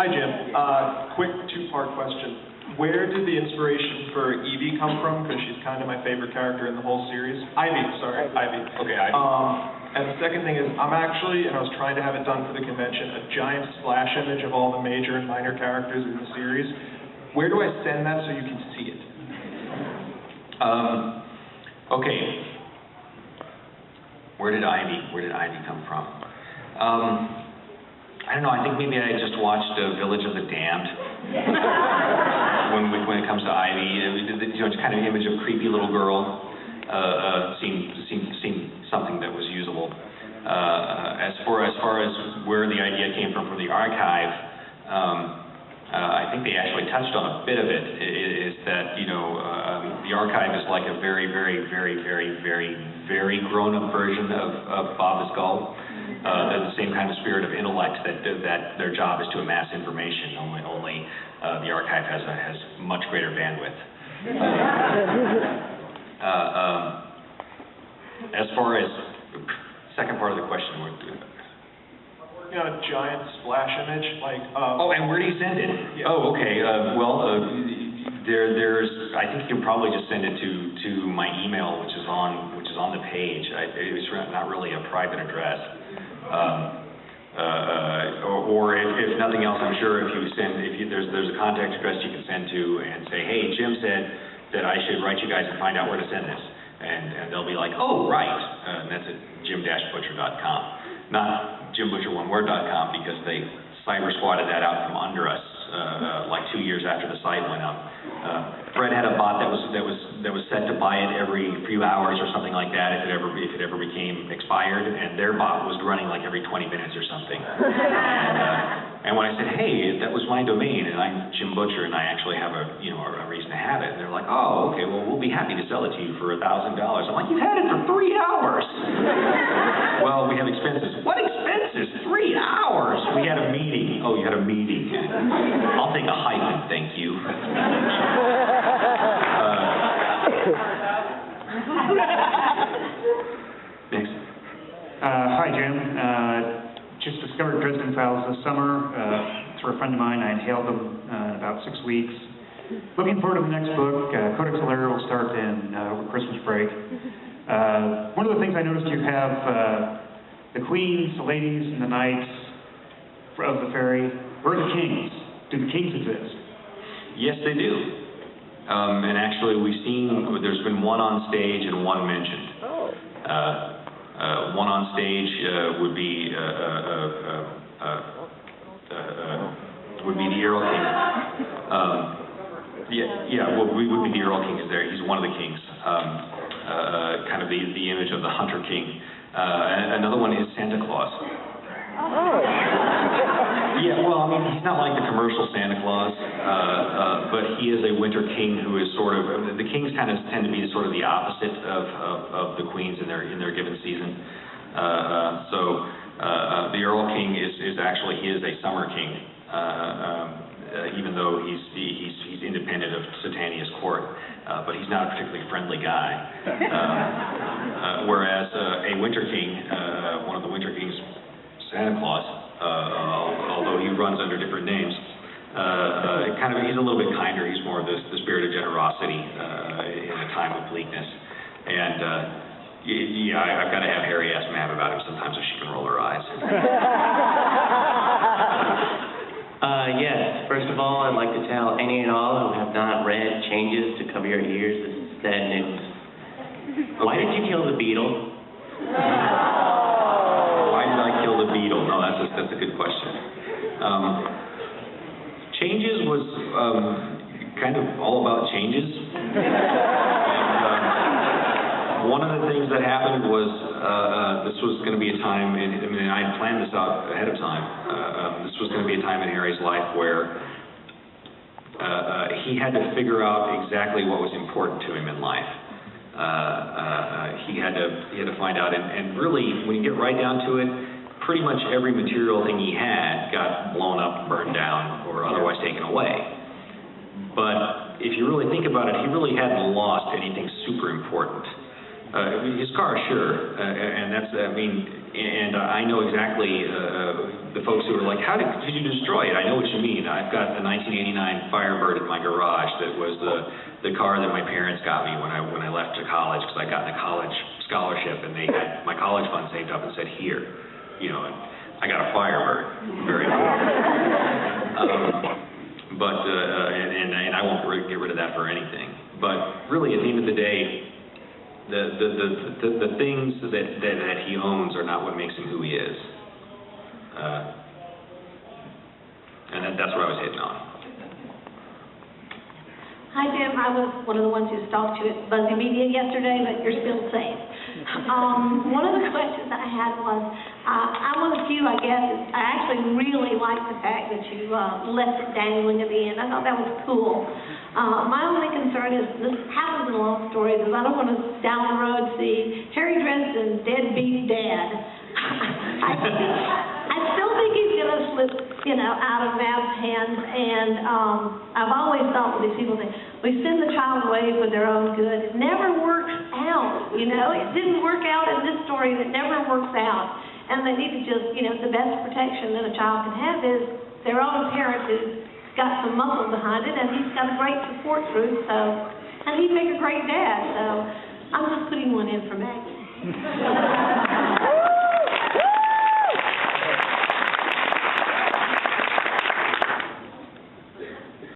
Hi, Jim. Quick two-part question. Where did the inspiration for Evie come from? Because she's kind of my favorite character in the whole series. Ivy, sorry. Ivy. Okay, Ivy. And the second thing is, I'm actually, and I was trying to have it done for the convention, a giant splash image of all the major and minor characters in the series. Where do I send that so you can see it? Okay. Where did Ivy come from? I don't know. I think maybe I just watched Village of the Damned. when it comes to Ivy, it's kind of an image of creepy little girl. Seemed something that was usable. As far as where the idea came from the archive, I think they actually touched on a bit of it. Is that the archive is like a very, very, very, very, very, very grown-up version of Bob the Skull. The same kind of spirit of intellect that their job is to amass information. Only the archive has much greater bandwidth. As far as second part of the question, a giant splash image, like. Oh, and where do you send it? Yeah. Oh, okay. There's. I think you can probably just send it to my email, which is on the page. It's not really a private address. Or if nothing else, I'm sure if there's a contact address you can send to and say, hey, Jim said that I should write you guys and find out where to send this, and they'll be like, oh, right, and that's at jim-butcher.com, not jimbutcher1word.com, because they cyber squatted that out from under us like 2 years after the site went up. Fred had a bot that was set to buy it every few hours or something like that if it ever became expired, and their bot was running like every 20 minutes or something. And when I said, hey, that was my domain, and I'm Jim Butcher, and I actually have a reason to have it, and they're like, oh, okay, well, we'll be happy to sell it to you for $1,000. I'm like, you've had it for 3 hours. Well, we have expenses. What expenses? 3 hours? We had a meeting. Oh, you had a meeting. I'll take a hyphen, thank you. Next. Hi, Jim. Just discovered Dresden Files this summer through a friend of mine. I had hailed them in about 6 weeks. Looking forward to the next book. Codex Alera will start in Christmas break. One of the things I noticed you have the queens, the ladies, and the knights of the fairy. Where are the kings? Do the kings exist? Yes, they do. And actually, there's been one on stage and one mentioned. One on stage would be the Earl King. We would be the Earl King is there. He's one of the kings. Kind of the image of the Hunter King. Another one is Santa Claus. Yeah, well, I mean, he's not like the commercial Santa Claus, but he is a winter king who is sort of. The kings kind of tend to be sort of the opposite of the queens in their given season. The Earl King is actually a summer king, even though he's independent of Satania's court, but he's not a particularly friendly guy. Whereas a winter king, one of the winter kings, Santa Claus, although he runs under different names, he's a little bit kinder. He's more of the spirit of generosity in a time of bleakness. And I've got to have Harry ask Mav about him sometimes if she can roll her eyes. Yes. First of all, I'd like to tell any and all who have not read Changes to Cover Your Ears, this is sad news. Okay. Why did you kill the beetle? Why did I kill the beetle? No, that's a good question. Changes was kind of all about changes. One of the things that happened was this was going to be a time, I had planned this out ahead of time. This was going to be a time in Harry's life where he had to figure out exactly what was important to him in life. He had to find out, and really, when you get right down to it, pretty much every material thing he had got blown up, burned down, or otherwise taken away. But if you really think about it, he really hadn't lost anything super important. His car, sure, and that's, And I know exactly the folks who are like, how did you destroy it? I know what you mean. I've got the 1989 Firebird in my garage that was the car that my parents got me when I left to college, because I got in a college scholarship, and they had my college fund saved up and said, here, you know, and I got a Firebird. Very cool. And I won't get rid of that for anything. But really, at the end of the day, the things that he owns are not what makes him who he is. And that's what I was hitting on. Hi, Jim. I was one of the ones who stalked you at Buzzy Media yesterday, but you're still safe. One of the questions I had was, I'm one of the few, I guess, I actually really like the fact that you left it dangling at the end. I thought that was cool. My only concern is, this happens in a lot of stories, is I don't want to down the road see Harry Dresden, deadbeat dad. I still think he's going to slip, you know, out of Mav's hands, and I've always thought with these people that we send the child away for their own good. It never works out, you know. It didn't work out in this story, and it never works out. And they need to just, you know, the best protection that a child can have is their own parent who's got some muscle behind it, and he's got a great support group, so, and he'd make a great dad, so I'm just putting one in for Maggie.